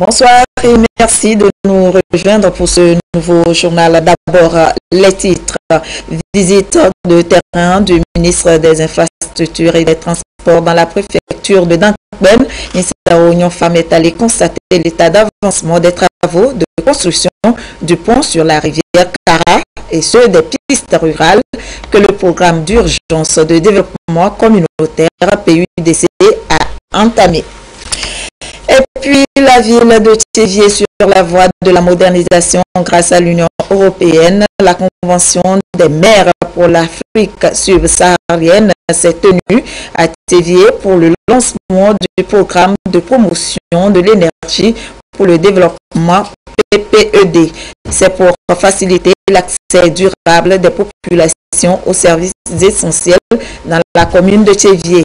Bonsoir et merci de nous rejoindre pour ce nouveau journal. D'abord, les titres. Visite de terrain du ministre des Infrastructures et des Transports dans la préfecture de Dankben. Ministre Union Femmes est allé constater l'état d'avancement des travaux de construction du pont sur la rivière Kara et ceux des pistes rurales que le programme d'urgence de développement communautaire PUDC a entamé. Et puis la ville de Tchévié sur la voie de la modernisation grâce à l'Union européenne. La convention des maires pour l'Afrique subsaharienne s'est tenue à Tchévié pour le lancement du programme de promotion de l'énergie pour le développement PPED. C'est pour faciliter l'accès durable des populations aux services essentiels dans la commune de Tchévié.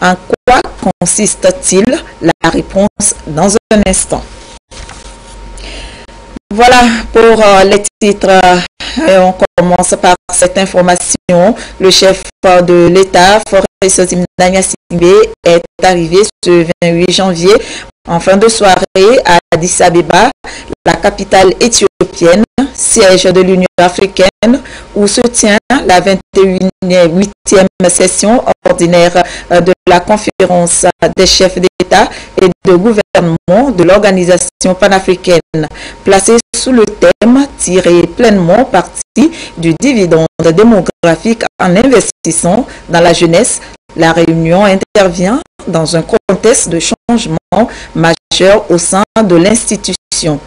En quoi consiste-t-il? La réponse dans un instant. Voilà pour les titres. On commence par cette information. Le chef de l'État, Faure Gnassingbé, est arrivé ce 28 janvier en fin de soirée à Addis Abeba, la capitale éthiopienne, siège de l'Union africaine, où se tient la 28e session ordinaire de la conférence des chefs d'État et de gouvernement de l'organisation panafricaine, placée sous le thème « Tirer pleinement parti du dividende démographique en investissant dans la jeunesse ». La réunion intervient dans un contexte de changement majeur au sein de l'institution.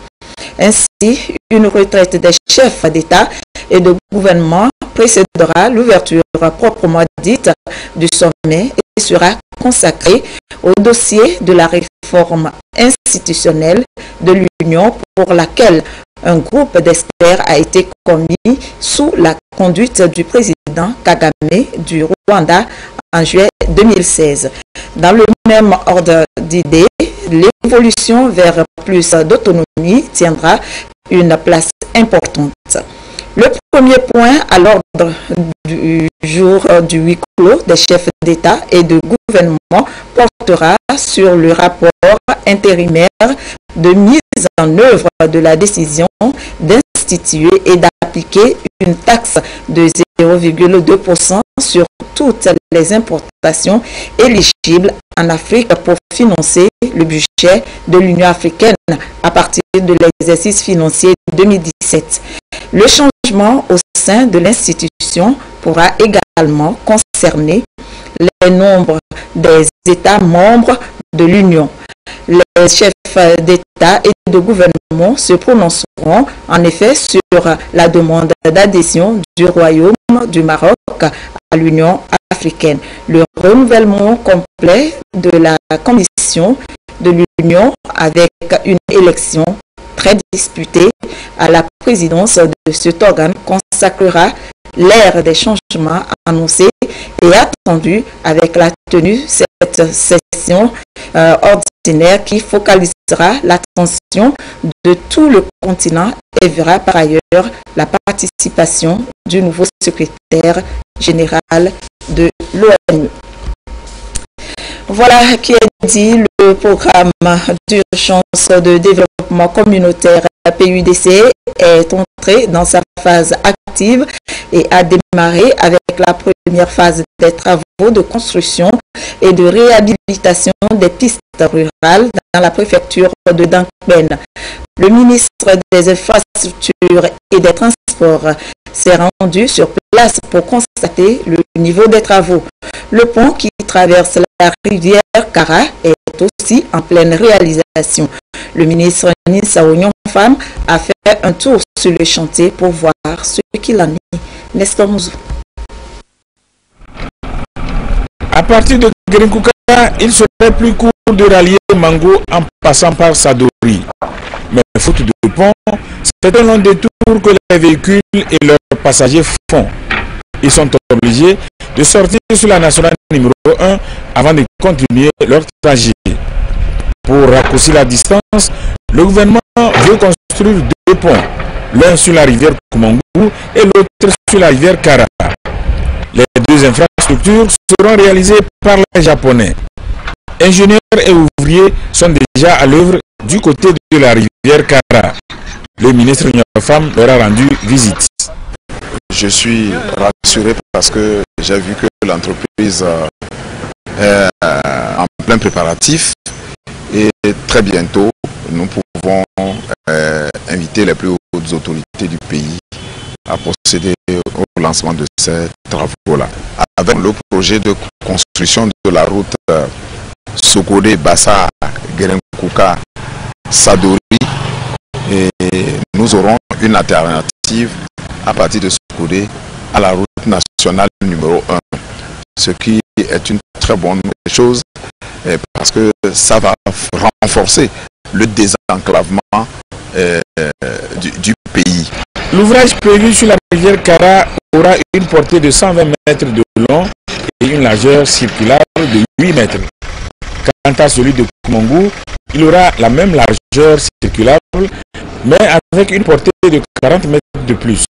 Ainsi, une retraite des chefs d'État et de gouvernement précédera l'ouverture proprement dite du sommet et sera consacrée au dossier de la réforme institutionnelle de l'Union pour laquelle un groupe d'experts a été commis sous la conduite du président Kagame du Rwanda en juillet 2016. Dans le même ordre d'idées, l'évolution vers plus d'autonomie tiendra une place importante. Le premier point à l'ordre du jour du huis clos des chefs d'État et de gouvernement portera sur le rapport intérimaire de mise en œuvre de la décision d'instituer et d'appliquer une taxe de 0,2% sur toutes les importations éligibles en Afrique pour financer le budget de l'Union africaine à partir de l'exercice financier 2017. Le changement au sein de l'institution pourra également concerner les nombres des États membres de l'Union. Les chefs d'État et de gouvernement se prononceront en effet sur la demande d'adhésion du Royaume du Maroc à l'Union africaine. Le renouvellement complet de la Commission de l'Union avec une élection très disputée à la présidence de cet organe consacrera l'ère des changements annoncés et attendus avec la tenue de cette session ordinaire qui focalisera l'attention de tout le continent et verra par ailleurs la participation du nouveau secrétaire général de l'ONU. Voilà qui est dit. Le programme d'urgence de développement communautaire PUDC est entré dans sa phase active et a démarré avec la première phase des travaux de construction et de réhabilitation des pistes rurales dans la préfecture de Dankben. Le ministre des Infrastructures et des Transports s'est rendu sur place pour constater le niveau des travaux. Le pont qui traverse la rivière Kara est aussi en pleine réalisation. Le ministre Nissa Union Femmes a fait un tour sur le chantier pour voir ce qu'il en est. Nestor Mouzou. À partir de Gerinkouka, il serait plus court de rallier Mango en passant par Sadori. Mais faute de pont, c'est un long détour que les véhicules et leurs passagers font. Ils sont obligés de sortir sur la nationale numéro 1 avant de continuer leur trajet. Pour raccourcir la distance, le gouvernement veut construire deux ponts, l'un sur la rivière Kumangou et l'autre sur la rivière Kara. Les deux infrastructures seront réalisées par les Japonais. Ingénieurs et ouvriers sont déjà à l'œuvre du côté de la rivière Kara. Le ministre Femme leur a rendu visite. Je suis rassuré parce que j'ai vu que l'entreprise est en plein préparatif et très bientôt nous pouvons inviter les plus hautes autorités du pays à procéder au lancement de ces travaux-là. Avec le projet de construction de la route Sokodé, Bassa, Gerenkouka, Sadori, et nous aurons une alternative à partir de Sokodé à la route nationale numéro 1, ce qui est une très bonne chose parce que ça va renforcer le désenclavement du pays. L'ouvrage prévu sur la rivière Kara aura une portée de 120 mètres de long et une largeur circulaire de 8 mètres. Quant à celui de Koumongou, il aura la même largeur circulaire, mais avec une portée de 40 mètres de plus.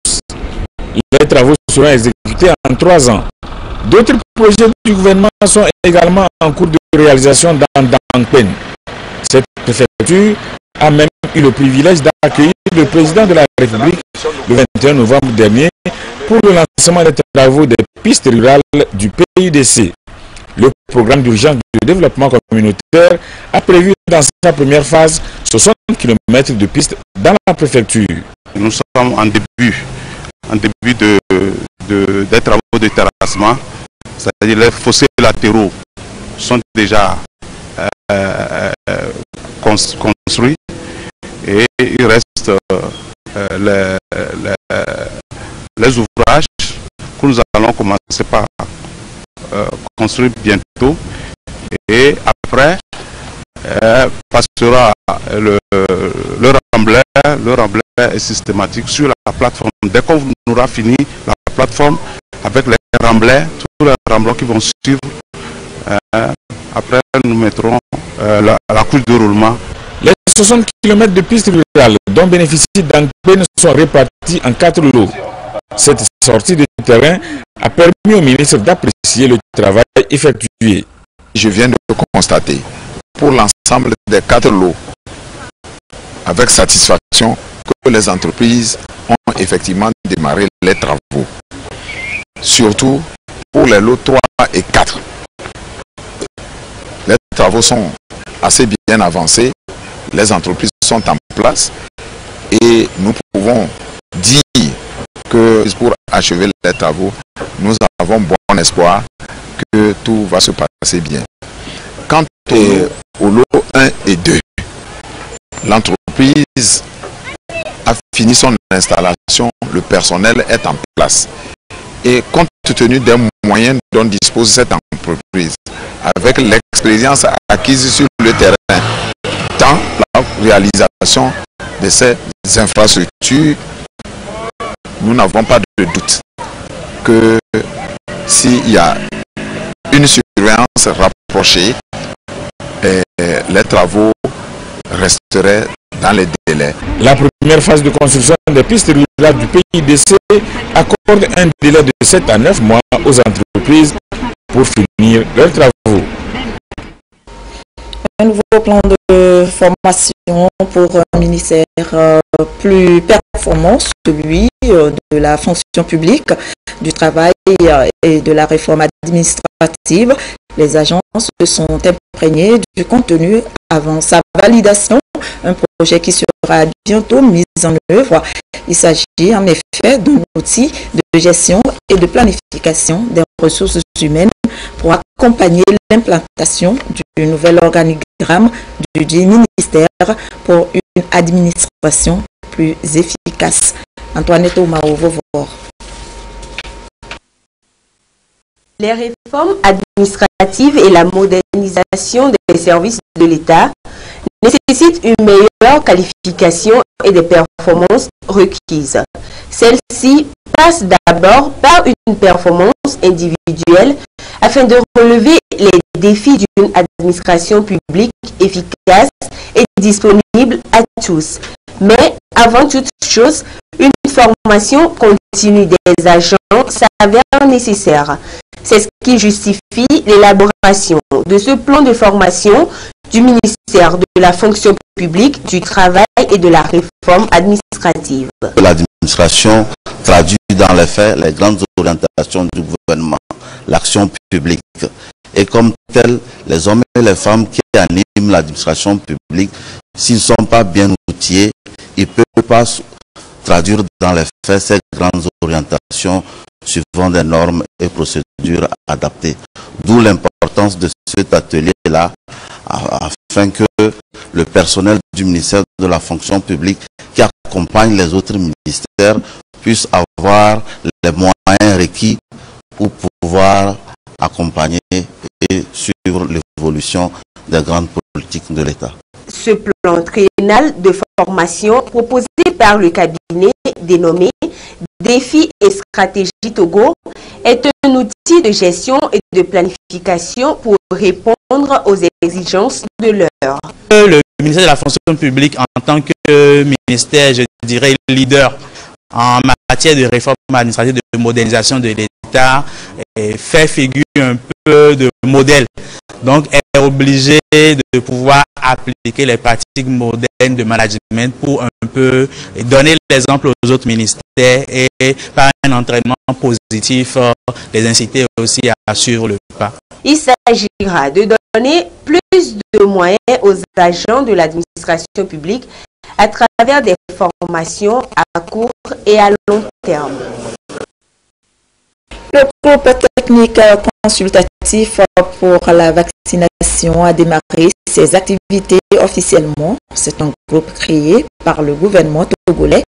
Les travaux seront exécutés en 3 ans. D'autres projets du gouvernement sont également en cours de réalisation dans Dangpen. Cette préfecture a même eu le privilège d'accueillir le président de la République le 21 novembre dernier pour le lancement des travaux des pistes rurales du PIDC. Le programme d'urgence de développement communautaire a prévu dans sa première phase 60 km de pistes dans la préfecture. Nous sommes en début des travaux de terrassement, c'est-à-dire les fossés latéraux sont déjà construits et il reste les ouvrages que nous allons commencer par construire bientôt et après passera le remblai. Le remblai est systématique sur la plateforme. Dès qu'on aura fini la plateforme avec les remblais, tous les remblais qui vont suivre, après nous mettrons la couche de roulement. Les 60 km de pistes rurales dont bénéficient Dangpen sont répartis en 4 lots. Cette sortie de terrain a permis au ministre d'apprécier le travail effectué. Je viens de constater pour l'ensemble des 4 lots avec satisfaction que les entreprises ont effectivement démarré les travaux. Surtout pour les lots 3 et 4. Les travaux sont assez bien avancés, les entreprises sont en place et nous pouvons dire que pour achever les travaux, nous avons bon espoir que tout va se passer bien. Quant au lot 1 et 2, l'entreprise a fini son installation, le personnel est en place. Et compte tenu des moyens dont dispose cette entreprise, avec l'expérience acquise sur le terrain, dans la réalisation de ces infrastructures, nous n'avons pas de doute que s'il y a une surveillance rapprochée, les travaux resteraient dans les délais. La première phase de construction des pistes rurales du PIDC accorde un délai de 7 à 9 mois aux entreprises pour finir leurs travaux. Un nouveau plan de formation pour un ministère plus performant, celui de la fonction publique, du travail et de la réforme administrative. Les agences se sont imprégnées du contenu avant sa validation, un projet qui sera bientôt mis en œuvre. Il s'agit en effet d'un outil de gestion et de planification des ressources humaines pour accompagner l'implantation du nouvel organigramme du ministère pour une administration plus efficace. Antoinette Omao, Vovor. Les réformes administratives et la modernisation des services de l'État nécessitent une meilleure qualification et des performances requises. Celle-ci passe d'abord par une performance individuelle afin de relever les défis d'une administration publique efficace et disponible à tous. Mais avant toute chose, une formation continue des agents s'avère nécessaire. C'est ce qui justifie l'élaboration de ce plan de formation du ministère de la fonction public, du travail et de la réforme administrative. L'administration traduit dans les faits les grandes orientations du gouvernement, l'action publique. Et comme tel, les hommes et les femmes qui animent l'administration publique, s'ils ne sont pas bien outillés, ils ne peuvent pas traduire dans les faits ces grandes orientations suivant des normes et procédures adaptées. D'où l'importance de cet atelier-là, afin que le personnel du ministère de la fonction publique qui accompagne les autres ministères puisse avoir les moyens requis pour pouvoir accompagner et suivre l'évolution des grandes politiques de l'État. Ce plan triennal de formation proposé par le cabinet dénommé Défis et stratégies Togo est un outil de gestion et de planification pour répondre aux exigences de l'heure. Le ministère de la fonction publique, en tant que ministère, je dirais leader en matière de réforme administrative, de modernisation de l'État, fait figure un peu de modèle. Donc, elle est obligée de pouvoir appliquer les pratiques modernes de management pour un peu donner l'exemple aux autres ministères et par un entraînement positif, les inciter aussi à suivre le pas. Il s'agira de donner plus de moyens aux agents de l'administration publique à travers des formations à court et à long terme. Le groupe technique consultatif pour la vaccination a démarré ses activités officiellement. C'est un groupe créé par le gouvernement togolais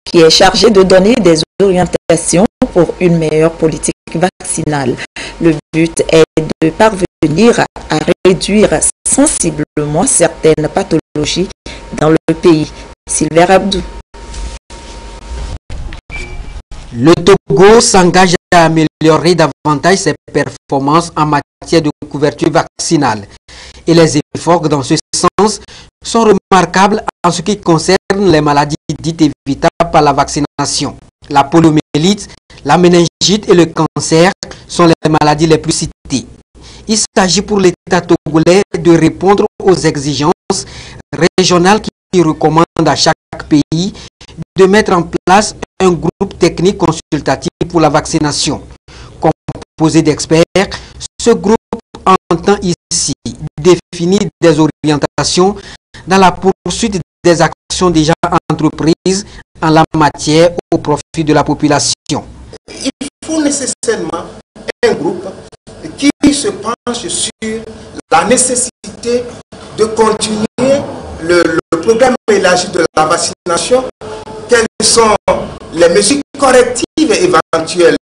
qui est chargé de donner des orientations pour une meilleure politique vaccinale. Le but est de parvenir à réduire sensiblement certaines pathologies dans le pays. Sylvain Abdou. Le Togo s'engage à améliorer davantage ses performances en matière de couverture vaccinale. Et les efforts dans ce sens sont remarquables en ce qui concerne les maladies dites évitables par la vaccination. La poliomyélite, la méningite et le cancer sont les maladies les plus citées. Il s'agit pour l'État togolais de répondre aux exigences régionales qui recommandent à chaque pays de mettre en place un groupe technique consultatif pour la vaccination. Composé d'experts, ce groupe entend ici définir des orientations dans la poursuite des actions déjà entreprises en la matière au profit de la population. Il faut nécessairement un groupe qui se penche sur la nécessité de continuer le programme élargi de la vaccination. Quelles sont les mesures correctives et éventuelles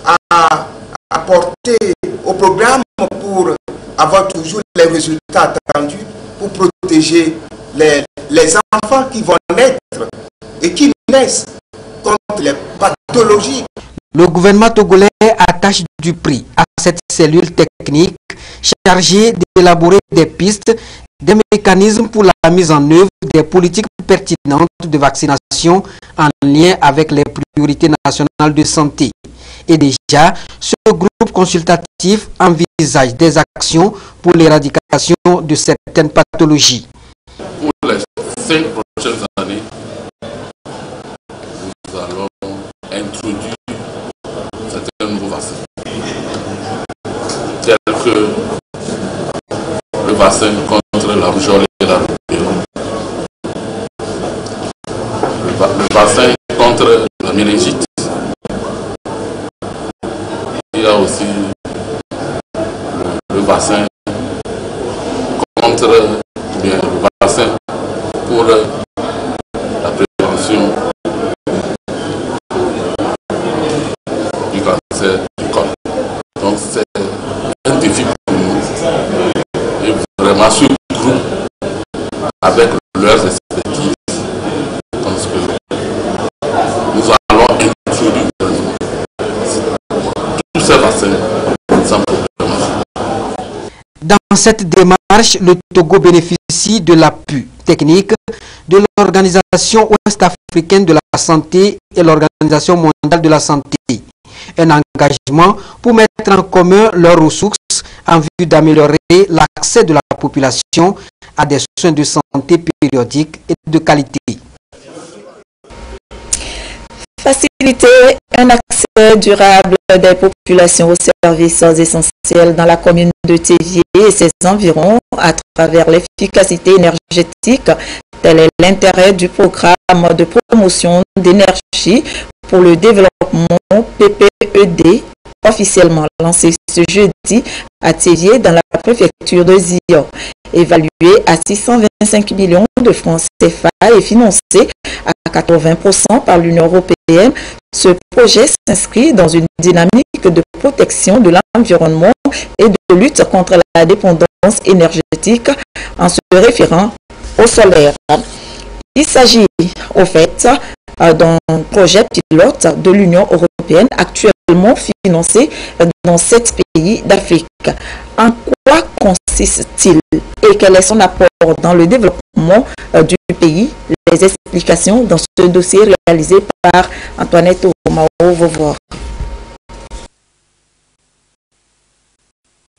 à apporter au programme pour avoir toujours les résultats attendus pour protéger les enfants qui vont naître et qui naissent contre les pathologies. Le gouvernement togolais attache du prix à cette cellule technique chargée d'élaborer des pistes, des mécanismes pour la mise en œuvre des politiques pertinentes de vaccination en lien avec les priorités nationales de santé. Et déjà, ce groupe consultatif envisage des actions pour l'éradication de certaines pathologies. Pour les 5 prochaines années, nous allons introduire certains nouveaux vaccins, tels que le vaccin contre la rougeole et la rubéole, le vaccin contre la méningite. Il y a aussi le vaccin contre le vaccin pour la prévention du cancer du col. Donc c'est un défi pour nous. Et vraiment ce groupe, avec leurs expertises, je pense que nous allons introduire tous ces vaccins sans problème. Dans cette démarche, le Togo bénéficie de l'appui technique de l'Organisation ouest-africaine de la santé et l'Organisation mondiale de la santé. Un engagement pour mettre en commun leurs ressources en vue d'améliorer l'accès de la population à des soins de santé périodiques et de qualité. Faciliter un accès durable des populations aux services essentiels dans la commune de Théviers et ses environs à travers l'efficacité énergétique, tel est l'intérêt du programme de promotion d'énergie pour le développement PPED, officiellement lancé ce jeudi à Théviers dans la préfecture de Zion. Évalué à 625 millions de francs CFA et financé à 80% par l'Union européenne, ce projet s'inscrit dans une dynamique de protection de l'environnement et de lutte contre la dépendance énergétique en se référant au solaire. Il s'agit au fait d'un projet pilote de l'Union européenne actuellement financé dans 7 pays d'Afrique. En quoi consiste-t-il et quel est son apport dans le développement du pays? Les explications dans ce dossier réalisé par Antoinette Omao-Vovor.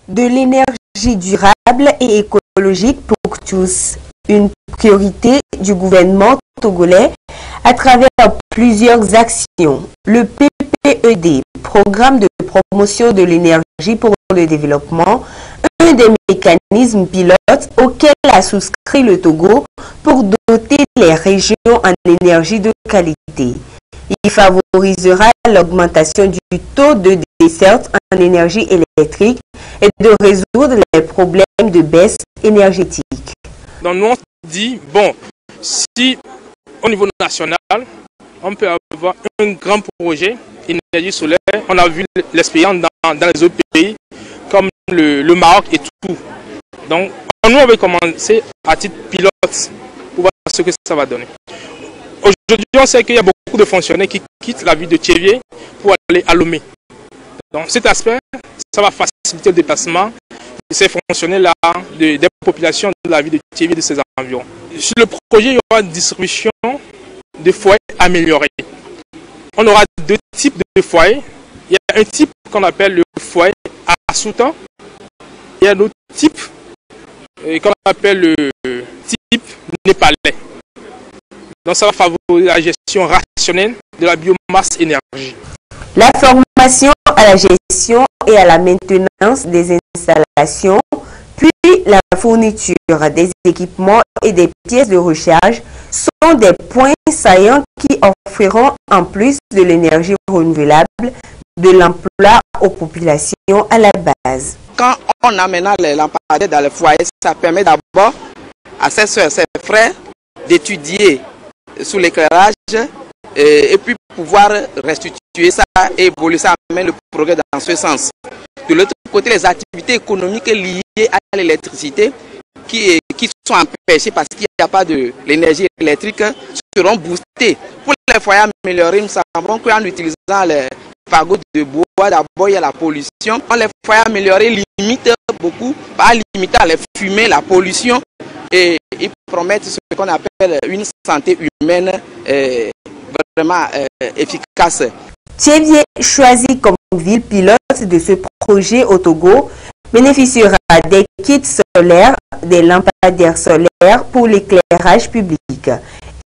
De l'énergie durable et écologique pour tous, une priorité du gouvernement togolais à travers plusieurs actions. Le PPED, Programme de promotion de l'énergie pour le développement, un des mécanismes pilotes auxquels a souscrit le Togo pour doter les régions en énergie de qualité. Il favorisera l'augmentation du taux de desserte en énergie électrique et de résoudre les problèmes de baisse énergétique. Donc nous on dit, bon, si au niveau national, on peut avoir un grand projet énergie solaire, on a vu l'expérience dans les autres pays, comme le Maroc et tout. Donc nous on va commencer à titre pilote pour voir ce que ça va donner. Aujourd'hui, on sait qu'il y a beaucoup de fonctionnaires qui quittent la ville de Théviers pour aller à Lomé. Donc cet aspect, ça va faciliter le déplacement de ces fonctionnaires-là, des populations de la ville de Théviers et de ses environs. Sur le projet, il y aura une distribution de foyers améliorés. On aura 2 types de foyers. Il y a un type qu'on appelle le foyer à sous-temps. Il y a un autre type qu'on appelle le type népalais. Donc ça va favoriser la gestion rationnelle de la biomasse énergie. La formation à la gestion et à la maintenance des installations, puis la fourniture des équipements et des pièces de recharge sont des points saillants qui offriront en plus de l'énergie renouvelable de l'emploi aux populations à la base. Quand on amène les lampadaires dans le foyer, ça permet d'abord à ses soeurs, ses frères d'étudier sous l'éclairage et puis pouvoir restituer ça et évoluer, ça amène le progrès dans ce sens. De l'autre côté, les activités économiques liées à l'électricité qui sont empêchées parce qu'il n'y a pas de l'énergie électrique seront boostées. Pour les foyers améliorés, nous savons qu'en utilisant les fagots de bois, d'abord il y a la pollution. Les foyers améliorés limitent beaucoup, pas limitant les fumées, la pollution, et ils promettent ce qu'on appelle une santé humaine vraiment efficace. Théviers, choisi comme ville pilote de ce projet au Togo, bénéficiera des kits solaires, des lampadaires solaires pour l'éclairage public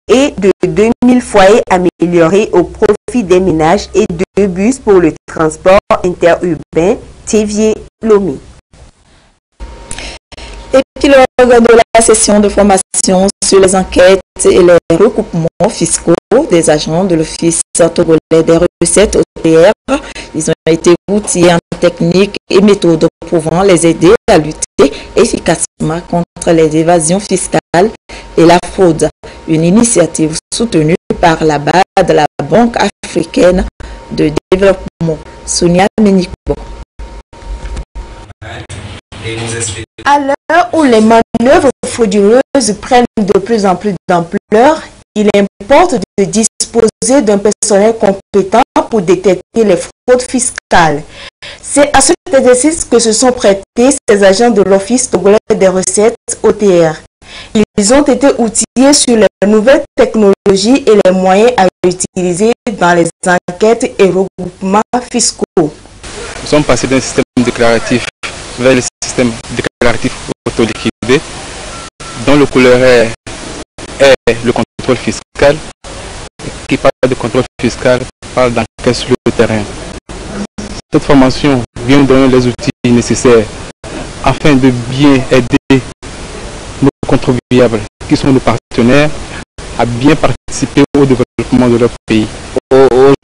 et de 2000 foyers améliorés au profit des ménages et 2 bus pour le transport interurbain Théviers-Lomé. Épilogue de la session de formation sur les enquêtes et les recoupements fiscaux des agents de l'Office togolais des recettes OTR. Ils ont été outillés en techniques et méthodes pouvant les aider à lutter efficacement contre les évasions fiscales et la fraude. Une initiative soutenue par la BAD, la Banque africaine de développement. Sonia Meniko. À l'heure où les manœuvres frauduleuses prennent de plus en plus d'ampleur, il importe de disposer d'un personnel compétent pour détecter les fraudes fiscales. C'est à cet exercice que se sont prêtés ces agents de l'Office togolais des recettes OTR. Ils ont été outillés sur les nouvelles technologies et les moyens à utiliser dans les enquêtes et regroupements fiscaux. Nous sommes passés d'un système déclaratif vers le système déclaratif autoliquidé, dont le couleur est le contrôle fiscal. Qui parle de contrôle fiscal parle d'enquête sur le terrain. Cette formation vient donner les outils nécessaires afin de bien aider nos contribuables, qui sont nos partenaires, à bien participer au développement de leur pays.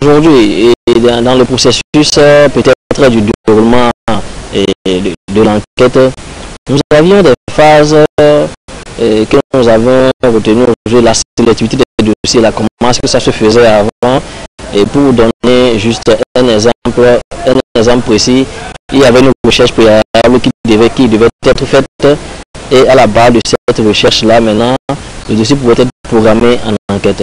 Aujourd'hui, dans le processus peut-être du déroulement de l'enquête, nous avions des phases que nous avons retenues aujourd'hui, la sélectivité des dossiers, là, comment est-ce que ça se faisait avant. Et pour donner juste un exemple précis, il y avait une recherche préalable qui devait être faite, et à la base de cette recherche-là, maintenant, le dossier pouvait être programmé en enquête.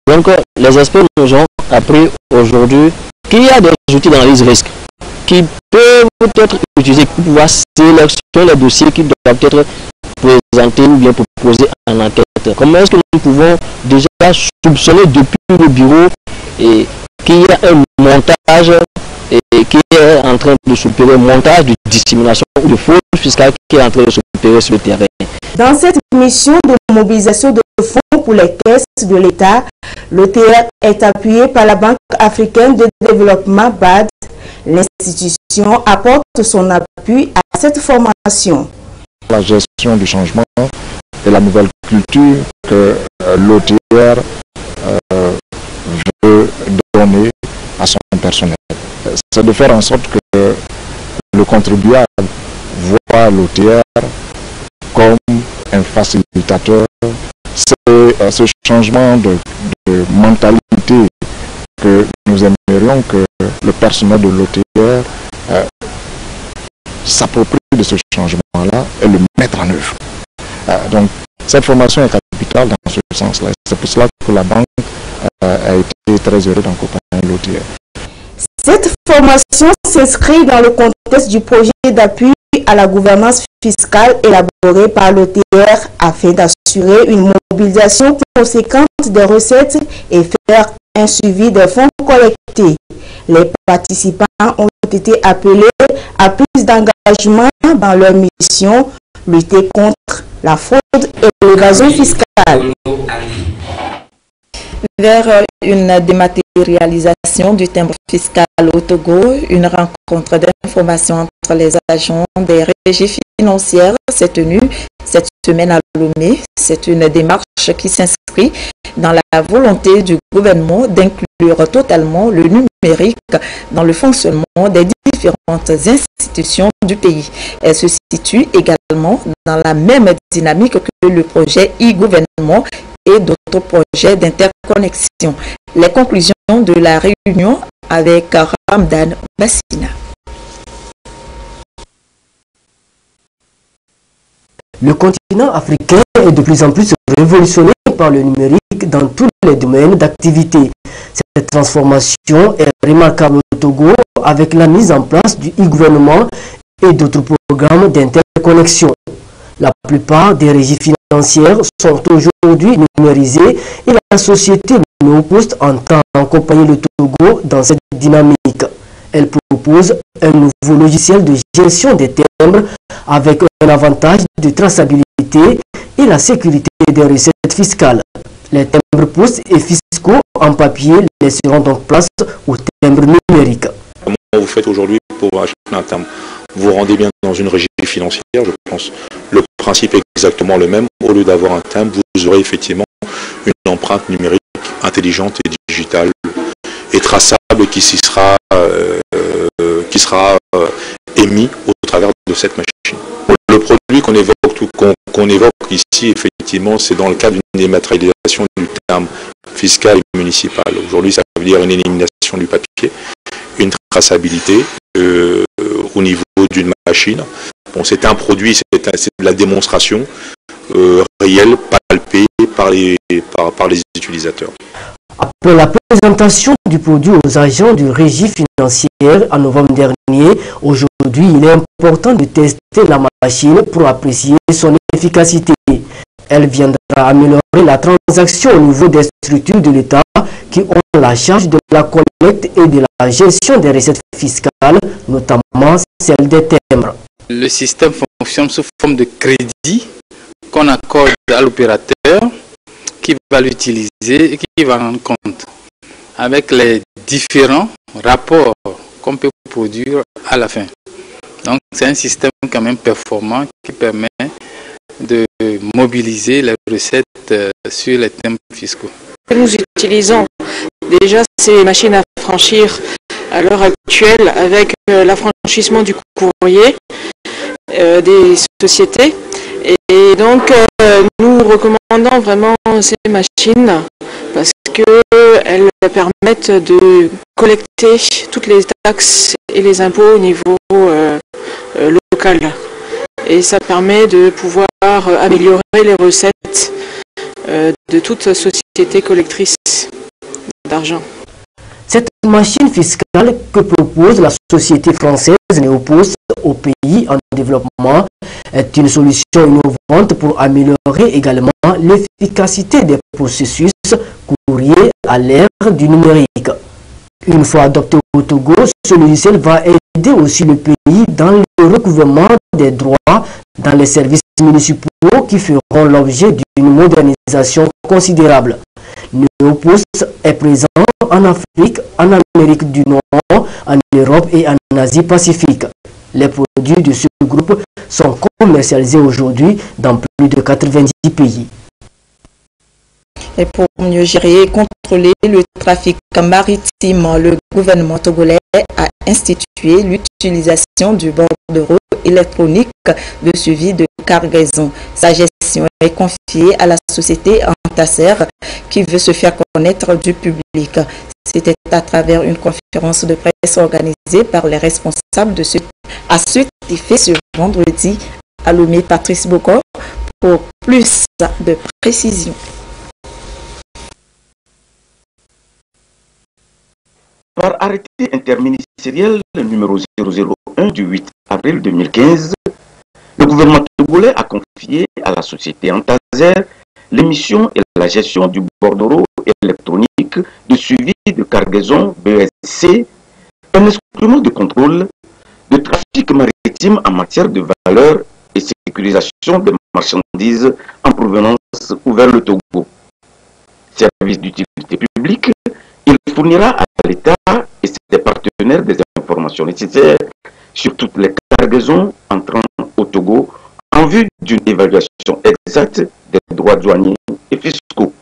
Donc, les experts nous ont appris aujourd'hui qu'il y a des outils d'analyse risque qui peuvent être utilisés pour pouvoir sélectionner les dossiers qui doivent être présentés ou bien proposés en enquête. Comment est-ce que nous pouvons déjà soupçonner depuis le bureau et qu'il y a un montage qui est en train de s'opérer, un montage de dissimulation ou de fraude fiscale qui est en train de s'opérer sur le terrain. Dans cette mission de mobilisation de fonds pour les caisses de l'État, l'OTR est appuyé par la Banque africaine de développement BAD. L'institution apporte son appui à cette formation. La gestion du changement et la nouvelle culture que l'OTR veut donner à son personnel. C'est de faire en sorte que le contribuable voit l'OTR comme un facilitateur. C'est ce changement de mentalité que nous aimerions que le personnel de l'OTR s'approprie de ce changement-là et le mettre en œuvre. Donc, cette formation est capitale dans ce sens-là. C'est pour cela que la banque a été très heureuse d'accompagner l'OTR. Cette formation s'inscrit dans le contexte du projet d'appui à la gouvernance fiscale élaboré par l'OTR afin d'assurer une mobilisation conséquente des recettes et faire un suivi des fonds collectés. Les participants ont été appelés à plus d'engagement dans leur mission, lutter contre la fraude et l'évasion fiscale. Vers une dématérialisation du timbre fiscal au Togo, une rencontre d'information entre les agents des régies financières s'est tenue cette semaine à Lomé. C'est une démarche qui s'inscrit dans la volonté du gouvernement d'inclure totalement le numérique dans le fonctionnement des différentes institutions du pays. Elle se situe également dans la même dynamique que le projet e-gouvernement et d'autres projets d'interconnexion. Les conclusions de la réunion avec Ramdan Bassina. Le continent africain est de plus en plus révolutionné par le numérique dans tous les domaines d'activité. Cette transformation est remarquable au Togo avec la mise en place du e-gouvernement et d'autres programmes d'interconnexion. La plupart des régies financières sont aujourd'hui numérisées et la société No Post entend accompagner le Togo dans cette dynamique. Elle propose un nouveau logiciel de gestion des timbres avec un avantage de traçabilité et la sécurité des recettes fiscales. Les timbres postes et fiscaux en papier laisseront donc place aux timbres numériques. Comment vous faites aujourd'hui pour acheter un timbre? Vous rendez bien dans une régie financière, je pense. Le principe est exactement le même. Au lieu d'avoir un timbre, vous aurez effectivement une empreinte numérique intelligente et digitale et traçable qui sera émis au travers de cette machine. Le produit qu'on évoque ici, effectivement, c'est dans le cadre d'une dématérialisation du timbre fiscal et municipal. Aujourd'hui, ça veut dire une élimination du papier, une traçabilité au niveau d'une machine. Bon, c'est un produit, c'est de la démonstration réelle, palpée par les utilisateurs. Après la présentation du produit aux agents de régie financière en novembre dernier, aujourd'hui, il est important de tester la machine pour apprécier son efficacité. Elle viendra améliorer la transaction au niveau des structures de l'État qui ont la charge de la collecte et de la gestion des recettes fiscales, notamment celle des timbres. Le système fonctionne sous forme de crédit qu'on accorde à l'opérateur qui va l'utiliser et qui va rendre compte avec les différents rapports qu'on peut produire à la fin. Donc c'est un système quand même performant qui permet de mobiliser les recettes sur les thèmes fiscaux. Nous utilisons déjà ces machines à franchir à l'heure actuelle avec l'affranchissement du courrier des sociétés. Et donc nous recommandons vraiment ces machines parce qu'elles permettent de collecter toutes les taxes et les impôts au niveau local. Et ça permet de pouvoir améliorer les recettes de toute société collectrice d'argent. Cette machine fiscale que propose la société française Néopost au pays en développement est une solution innovante pour améliorer également l'efficacité des processus courriers à l'ère du numérique. Une fois adopté au Togo, ce logiciel va aider aussi le pays dans le recouvrement des droits dans les services municipaux qui feront l'objet d'une modernisation considérable. Néopost est présent en Afrique, en Amérique du Nord, en Europe et en Asie-Pacifique. Les produits de ce groupe sont commercialisés aujourd'hui dans plus de 90 pays. Et pour mieux gérer et contrôler le trafic maritime, le gouvernement togolais a institué l'utilisation du bordereau électronique de suivi de cargaison. Sa gestion est confiée à la société Antaser qui veut se faire connaître du public. C'était à travers une conférence de presse organisée par les responsables de à ce effet ce vendredi à Lomé. Patrice Bocor pour plus de précision. Par arrêté interministériel numéro 001 du 8 avril 2015, le gouvernement togolais a confié à la société Antaser l'émission et la gestion du bordereau électronique de suivi de cargaison BSC, un instrument de contrôle de trafic maritime en matière de valeur et sécurisation des marchandises en provenance ou vers le Togo. Service d'utilité publique, il fournira à l'État et ses partenaires des informations nécessaires sur toutes les cargaisons entrant au Togo en vue d'une évaluation exacte des droits douaniers et fiscaux.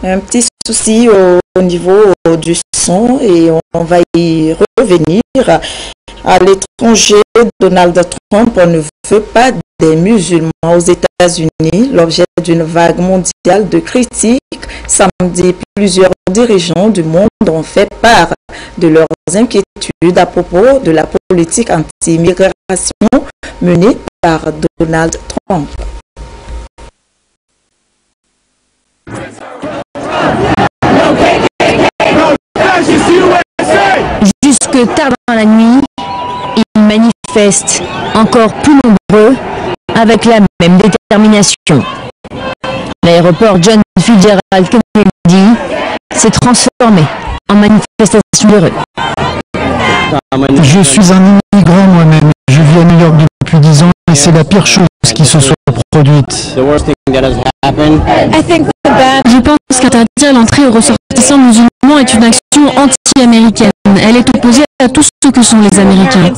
Un petit souci au niveau du son et on va y revenir. À l'étranger, Donald Trump ne veut pas des musulmans aux États-Unis, l'objet d'une vague mondiale de critiques. Samedi, plusieurs dirigeants du monde ont fait part de leurs inquiétudes à propos de la politique anti-immigration menée par Donald Trump. Jusque tard dans la nuit, ils manifestent encore plus nombreux avec la même détermination. L'aéroport John Fitzgerald Kennedy s'est transformé en manifestation de rue. Je suis un immigrant moi-même. Je vis à New York depuis 10 ans et c'est la pire chose qui se soit produite. Je pense qu'interdire l'entrée aux ressortissants musulmans est une action anti-américaine. Elle est opposée à tout ce que sont les Américains.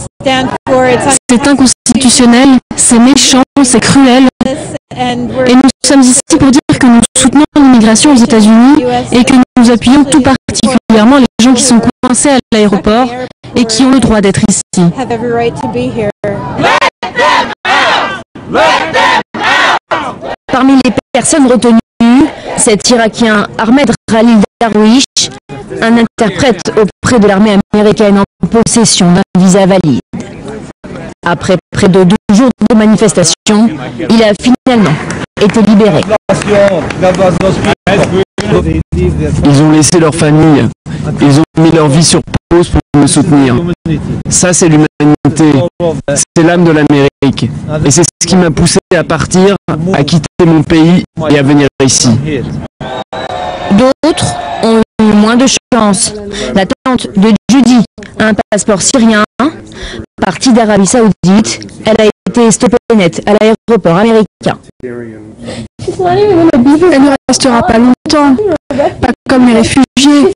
C'est inconstitutionnel, c'est méchant, c'est cruel. Et nous sommes ici pour dire que nous soutenons l'immigration aux États-Unis et que nous appuyons tout particulièrement les gens qui sont coincés à l'aéroport et qui ont le droit d'être ici. Parmi les personnes retenues, cet Irakien Ahmed Khalil Darwish, un interprète auprès de l'armée américaine en possession d'un visa valide. Après près de 12 jours de manifestation, il a finalement été libéré. Ils ont laissé leur famille, ils ont mis leur vie sur pause pour me soutenir. Ça, c'est l'humanité. C'est l'âme de l'Amérique. Et c'est ce qui m'a poussé à partir, à quitter mon pays et à venir ici. D'autres ont eu moins de chance. La tante de Judy a un passeport syrien, partie d'Arabie Saoudite. Elle a été stoppée net à l'aéroport américain. Elle ne restera pas longtemps, pas comme les réfugiés.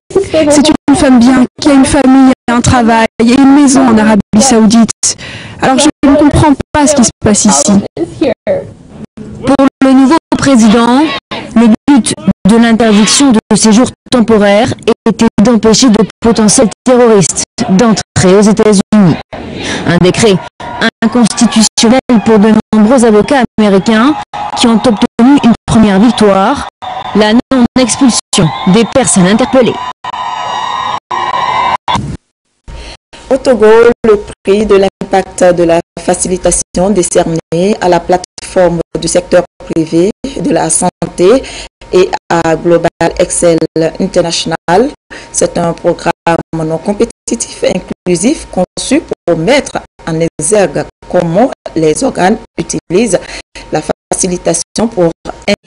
C'est une femme bien, qui a une famille, un travail et une maison en Arabie Saoudite. Alors je ne comprends pas ce qui se passe ici. Pour le nouveau président, le but de l'interdiction de séjour temporaire était d'empêcher de potentiels terroristes d'entrer aux États-Unis. Un décret inconstitutionnel pour de nombreux avocats américains qui ont obtenu une première victoire, la non-expulsion des personnes interpellées. Au Togo, le prix de l'impact de la facilitation décerné à la plateforme du secteur privé de la santé et à Global Excel International. C'est un programme non compétitif et inclusif conçu pour mettre en exergue comment les organes utilisent la facilitation pour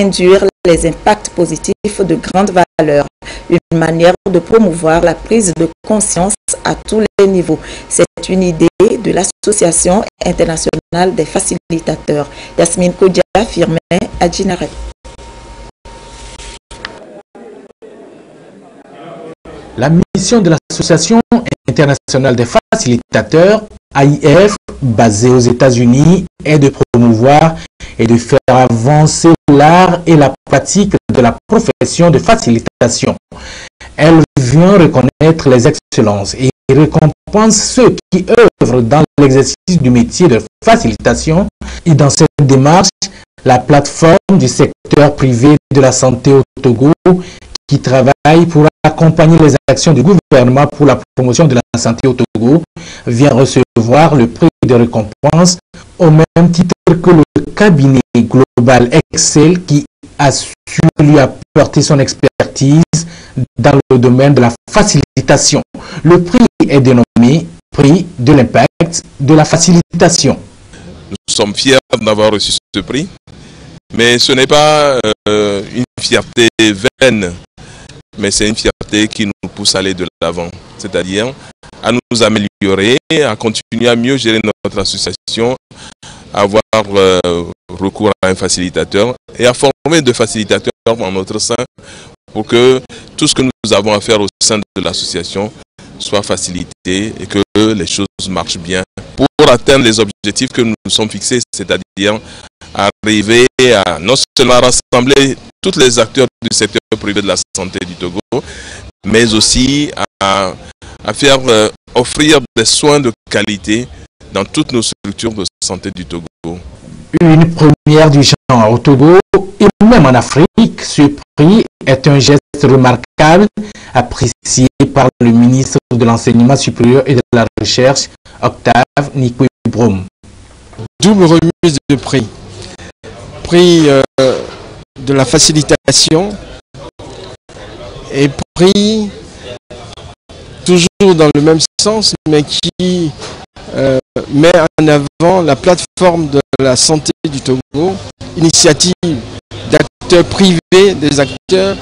induire les impacts positifs de grande valeur. Une manière de promouvoir la prise de conscience à tous les niveaux. C'est une idée de l'Association internationale des facilitateurs. Yasmine Kodja, Firmin, Adjinare. La mission de l'Association internationale des facilitateurs, AIF, basée aux États-Unis, est de promouvoir et de faire avancer l'art et la pratique de la profession de facilitation. Elle vient reconnaître les excellences et récompense ceux qui œuvrent dans l'exercice du métier de facilitation. Et dans cette démarche, la plateforme du secteur privé de la santé au Togo, qui travaille pour accompagner les actions du gouvernement pour la promotion de la santé au Togo, vient recevoir le prix de récompense au même titre que le cabinet Global Excel qui a su lui apporter son expertise dans le domaine de la facilitation. Le prix est dénommé Prix de l'impact de la facilitation. Nous sommes fiers d'avoir reçu ce prix, mais ce n'est pas une fierté vaine, mais c'est une fierté qui nous pousse à aller de l'avant, c'est-à-dire à nous améliorer, à continuer à mieux gérer notre association, à avoir recours à un facilitateur et à former de facilitateurs en notre sein pour que tout ce que nous avons à faire au sein de l'association soit facilité et que les choses marchent bien pour atteindre les objectifs que nous nous sommes fixés, c'est-à-dire arriver à non seulement rassembler tous les acteurs du secteur privé de la santé du Togo, mais aussi à faire offrir des soins de qualité dans toutes nos structures de santé du Togo. Une première du genre au Togo et même en Afrique, ce prix est un geste remarquable apprécié par le ministre de l'Enseignement supérieur et de la Recherche, Octave Nikwe-Brom. Double remise de prix. Prix de la facilitation et prix toujours dans le même sens, mais qui met en avant la plateforme de la santé du Togo, initiative d'acteurs privés, des acteurs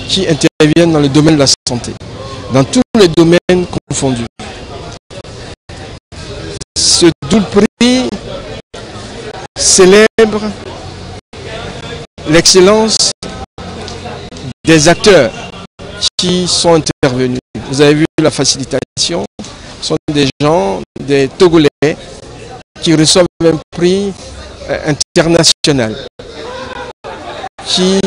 qui interviennent dans le domaine de la santé, dans tous les domaines confondus. Ce double prix célèbre l'excellence des acteurs qui sont intervenus. Vous avez vu la facilitation, ce sont des gens, des Togolais qui reçoivent un prix international, qui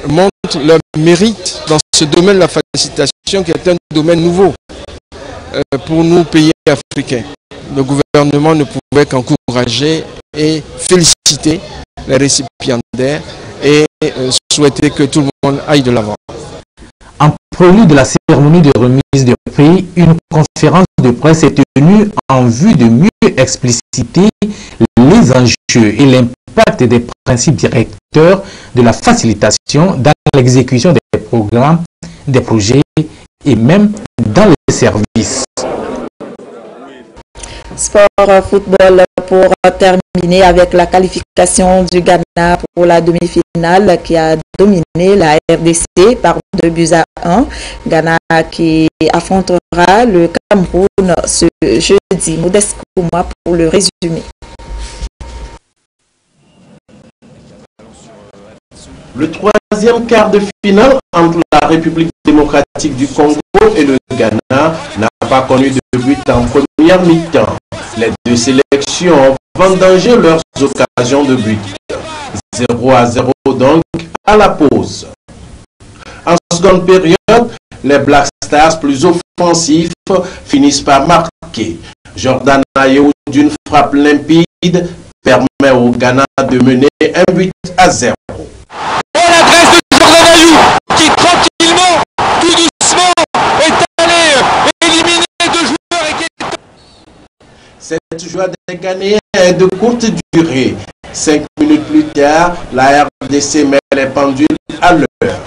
montrent leur mérite dans ce domaine de la facilitation qui est un domaine nouveau pour nous pays africains. Le gouvernement ne pouvait qu'encourager et féliciter les récipiendaires et souhaiter que tout le monde aille de l'avant. En prélude de la cérémonie de remise de prix, une conférence de presse est tenue en vue de mieux expliciter les enjeux et l'impact des principes directeurs de la facilitation dans l'exécution des programmes, des projets et même dans les services. Sport football pour terminer avec la qualification du Ghana pour la demi-finale qui a dominé la RDC par 2-1. Ghana qui affrontera le Cameroun ce jeudi. Modeste Kouma pour le résumé. Le troisième quart de finale entre la République démocratique du Congo et le Ghana n'a pas connu de but en première mi-temps. Les deux sélections ont vendangé leurs occasions de but. 0-0 donc à la pause. En seconde période, les Black Stars plus offensifs finissent par marquer. Jordan Ayew d'une frappe limpide permet au Ghana de mener 1-0. Qui tranquillement, tout doucement, est allé éliminer deux joueurs. Cette joie des Ghanéens est de courte durée. 5 minutes plus tard, la RDC met les pendules à l'heure,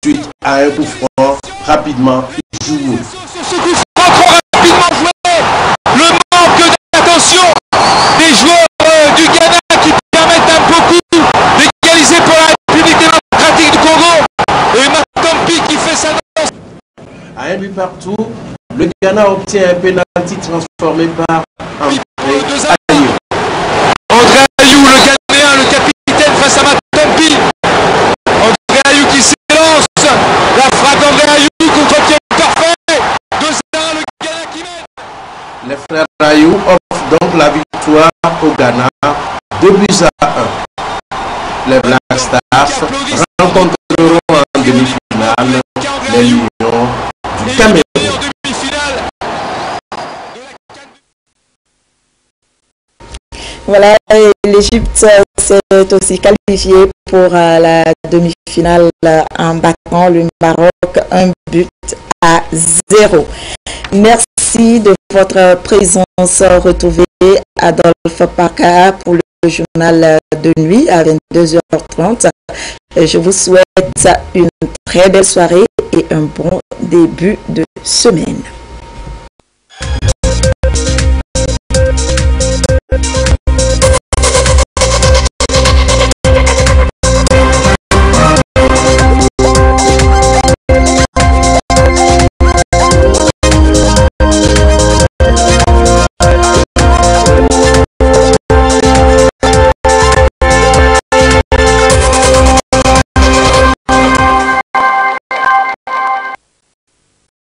suite à un coup franc rapidement joué. Ce coup franc trop rapidement joué, le manque d'attention des joueurs du Ghana qui permettent un beaucoup d'égaliser pour la République démocratique du Congo. Et Matampi qui fait sa danse. À un but partout, le Ghana obtient un pénalty transformé par André Ayew. André Ayew, le Ghanéen, le capitaine face à Matampi. André Ayew qui s'élance. La frappe d'André Ayew contre pied parfait. 2-1, le Ghana qui mène. Les frères Ayew offrent donc la victoire au Ghana, 2-1. Les Black Stars rencontreront en demi-finale les Lions du Cameroun. Voilà, l'Égypte s'est aussi qualifiée pour la demi-finale en battant le Maroc 1-0. Merci de votre présence. Retrouvez Adolphe Parka pour le journal de nuit à 22h30. Je vous souhaite une très belle soirée et un bon début de semaine.